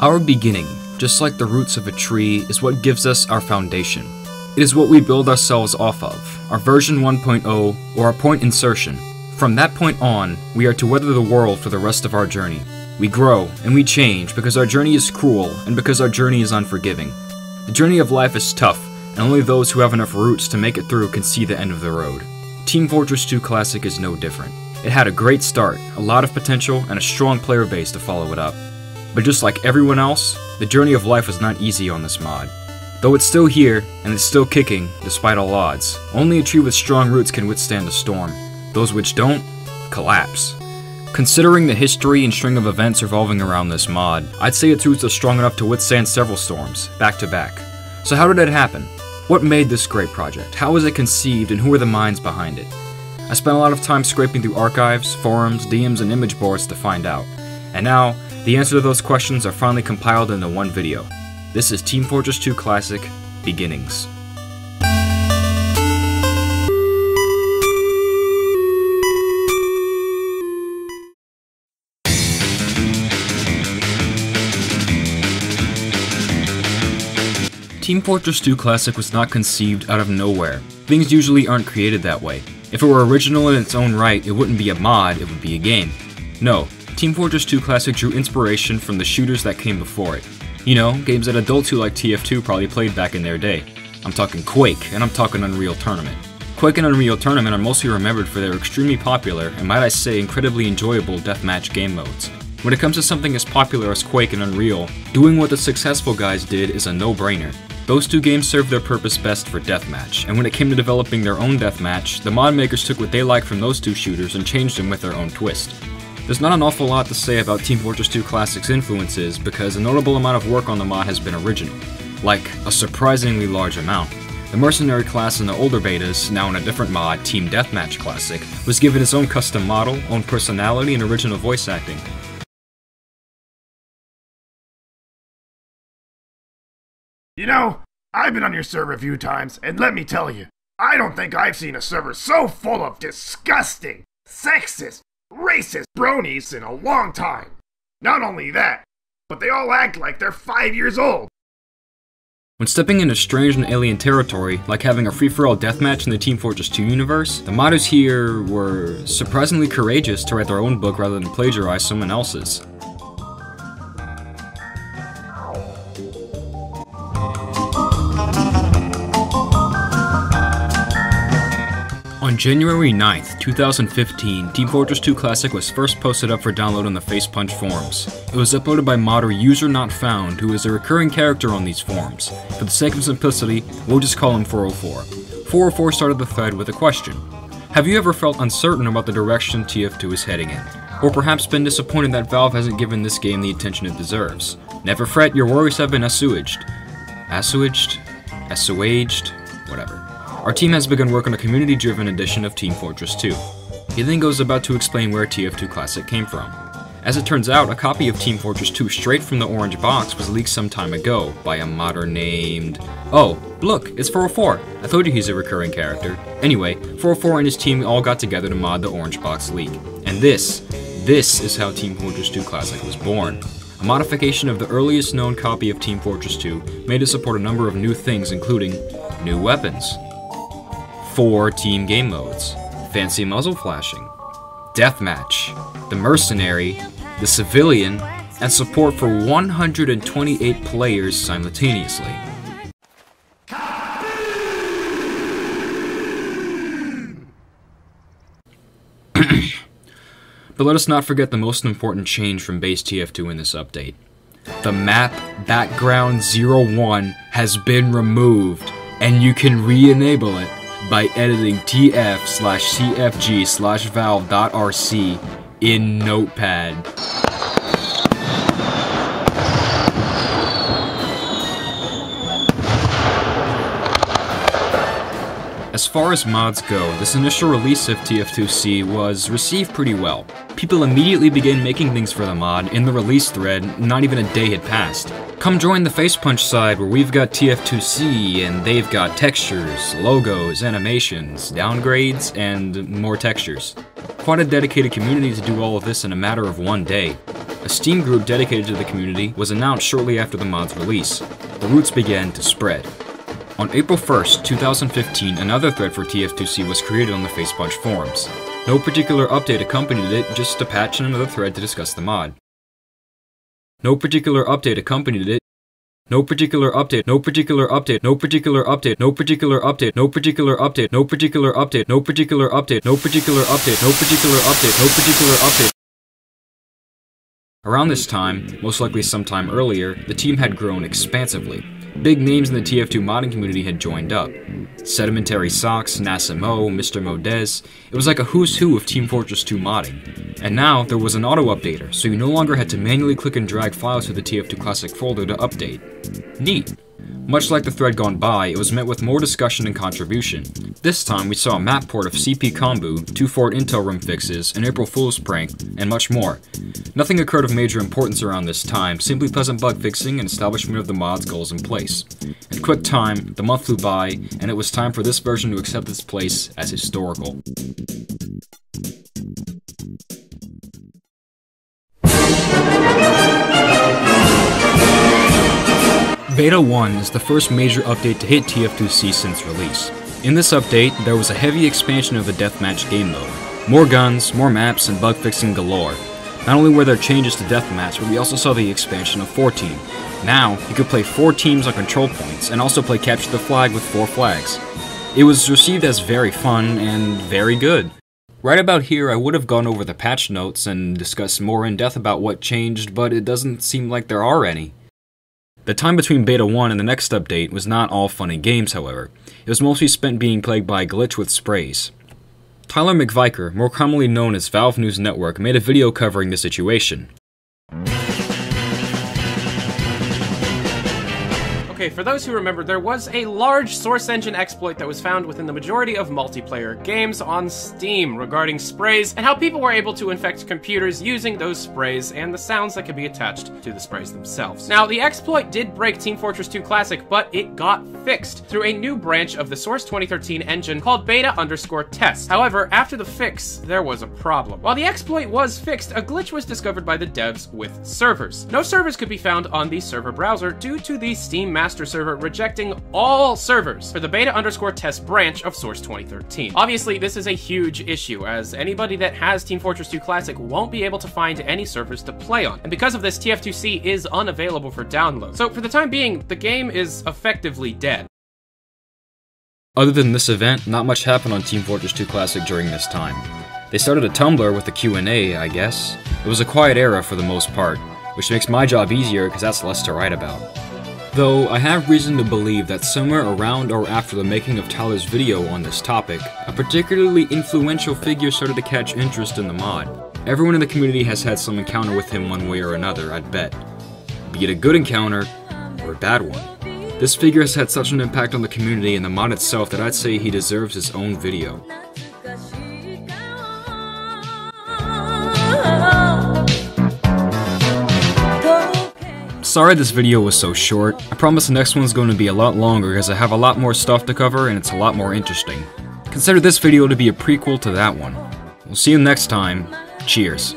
Our beginning, just like the roots of a tree, is what gives us our foundation. It is what we build ourselves off of, our version 1.0 or our point insertion. From that point on, we are to weather the world for the rest of our journey. We grow and we change because our journey is cruel and because our journey is unforgiving. The journey of life is tough, and only those who have enough roots to make it through can see the end of the road. Team Fortress 2 Classic is no different. It had a great start, a lot of potential, and a strong player base to follow it up. But just like everyone else, the journey of life was not easy on this mod. Though it's still here, and it's still kicking, despite all odds, only a tree with strong roots can withstand a storm. Those which don't, collapse. Considering the history and string of events revolving around this mod, I'd say its roots are strong enough to withstand several storms, back to back. So how did it happen? What made this great project? How was it conceived, and who are the minds behind it? I spent a lot of time scraping through archives, forums, DMs, and image boards to find out. And now, the answer to those questions are finally compiled into one video. This is Team Fortress 2 Classic, Beginnings. Team Fortress 2 Classic was not conceived out of nowhere. Things usually aren't created that way. If it were original in its own right, it wouldn't be a mod, it would be a game. No, Team Fortress 2 Classic drew inspiration from the shooters that came before it. You know, games that adults who like TF2 probably played back in their day. I'm talking Quake, and I'm talking Unreal Tournament. Quake and Unreal Tournament are mostly remembered for their extremely popular, and might I say incredibly enjoyable deathmatch game modes. When it comes to something as popular as Quake and Unreal, doing what the successful guys did is a no-brainer. Those two games served their purpose best for deathmatch, and when it came to developing their own deathmatch, the mod makers took what they liked from those two shooters and changed them with their own twist. There's not an awful lot to say about Team Fortress 2 Classic's influences because a notable amount of work on the mod has been original. Like, a surprisingly large amount. The Mercenary class in the older betas, now in a different mod, Team Deathmatch Classic, was given its own custom model, own personality, and original voice acting. You know, I've been on your server a few times, and let me tell you, I don't think I've seen a server so full of disgusting, sexist, racist bronies in a long time. Not only that, but they all act like they're 5 years old. When stepping into strange and alien territory, like having a free-for-all deathmatch in the Team Fortress 2 universe, the modders here were surprisingly courageous to write their own book rather than plagiarize someone else's. On January 9th, 2015, Team Fortress 2 Classic was first posted up for download on the Facepunch forums. It was uploaded by modder UserNotFound, who is a recurring character on these forums. For the sake of simplicity, we'll just call him 404. 404 started the thread with a question. Have you ever felt uncertain about the direction TF2 is heading in? Or perhaps been disappointed that Valve hasn't given this game the attention it deserves? Never fret, your worries have been assuaged. Assuaged? Whatever. Our team has begun work on a community-driven edition of Team Fortress 2. He then goes about to explain where TF2 Classic came from. As it turns out, a copy of Team Fortress 2 straight from the orange box was leaked some time ago by a modder named... Oh, look, it's 404. I told you he's a recurring character. Anyway, 404 and his team all got together to mod the orange box leak. And this is how Team Fortress 2 Classic was born. A modification of the earliest known copy of Team Fortress 2 made it support a number of new things, including new weapons, 4 team game modes, fancy muzzle flashing, deathmatch, the mercenary, the civilian, and support for 128 players simultaneously. But let us not forget the most important change from base TF2 in this update. The map background 01 has been removed, and you can re-enable it by editing tf/cfg/valve.rc in Notepad. As far as mods go, this initial release of TF2C was received pretty well. People immediately began making things for the mod in the release thread, not even a day had passed. Come join the Facepunch side where we've got TF2C and they've got textures, logos, animations, downgrades, and more textures. Quite a dedicated community to do all of this in a matter of one day. A Steam group dedicated to the community was announced shortly after the mod's release. The roots began to spread. On April 1st, 2015, another thread for TF2C was created on the Facepunch forums. No particular update accompanied it, just a patch and another thread to discuss the mod. No particular update accompanied it. No particular update, no particular update, no particular update, no particular update, no particular update, no particular update, no particular update, no particular update, no particular update, no particular update. Around this time, most likely sometime earlier, the team had grown expansively. Big names in the TF2 modding community had joined up. Sedimentary Socks, Nasimo, Mr. Modez. It was like a who's who of Team Fortress 2 modding. And now, there was an auto-updater, so you no longer had to manually click and drag files to the TF2 Classic folder to update. Neat. Much like the thread gone by, it was met with more discussion and contribution. This time, we saw a map port of CP Kombu, 2 Fort Intel room fixes, an April Fool's prank, and much more. Nothing occurred of major importance around this time, simply pleasant bug fixing and establishment of the mod's goals in place. In quick time, the month flew by, and it was time for this version to accept its place as historical. Beta 1 is the first major update to hit TF2C since release. In this update, there was a heavy expansion of the deathmatch game mode. More guns, more maps, and bug fixing galore. Not only were there changes to deathmatch, but we also saw the expansion of 4-team. Now, you could play 4 teams on control points, and also play capture the flag with 4 flags. It was received as very fun and very good. Right about here, I would have gone over the patch notes and discussed more in depth about what changed, but it doesn't seem like there are any. The time between Beta 1 and the next update was not all fun and games, however. It was mostly spent being plagued by a glitch with sprays. Tyler McViker, more commonly known as Valve News Network, made a video covering the situation. Okay, for those who remember, there was a large Source Engine exploit that was found within the majority of multiplayer games on Steam regarding sprays and how people were able to infect computers using those sprays and the sounds that could be attached to the sprays themselves. Now, the exploit did break Team Fortress 2 Classic, but it got fixed through a new branch of the Source 2013 engine called beta_test. However, after the fix, there was a problem. While the exploit was fixed, a glitch was discovered by the devs with servers. No servers could be found on the server browser due to the Steam Master Server rejecting all servers for the beta_test branch of Source 2013. Obviously, this is a huge issue, as anybody that has Team Fortress 2 Classic won't be able to find any servers to play on, and because of this, TF2C is unavailable for download. So for the time being, the game is effectively dead. Other than this event, not much happened on Team Fortress 2 Classic during this time. They started a Tumblr with a Q&A, I guess. It was a quiet era for the most part, which makes my job easier because that's less to write about. Though, I have reason to believe that somewhere around or after the making of Tyler's video on this topic, a particularly influential figure started to catch interest in the mod. Everyone in the community has had some encounter with him one way or another, I'd bet. Be it a good encounter, or a bad one. This figure has had such an impact on the community and the mod itself that I'd say he deserves his own video. Sorry this video was so short. I promise the next one's going to be a lot longer because I have a lot more stuff to cover and it's a lot more interesting. Consider this video to be a prequel to that one. We'll see you next time. Cheers.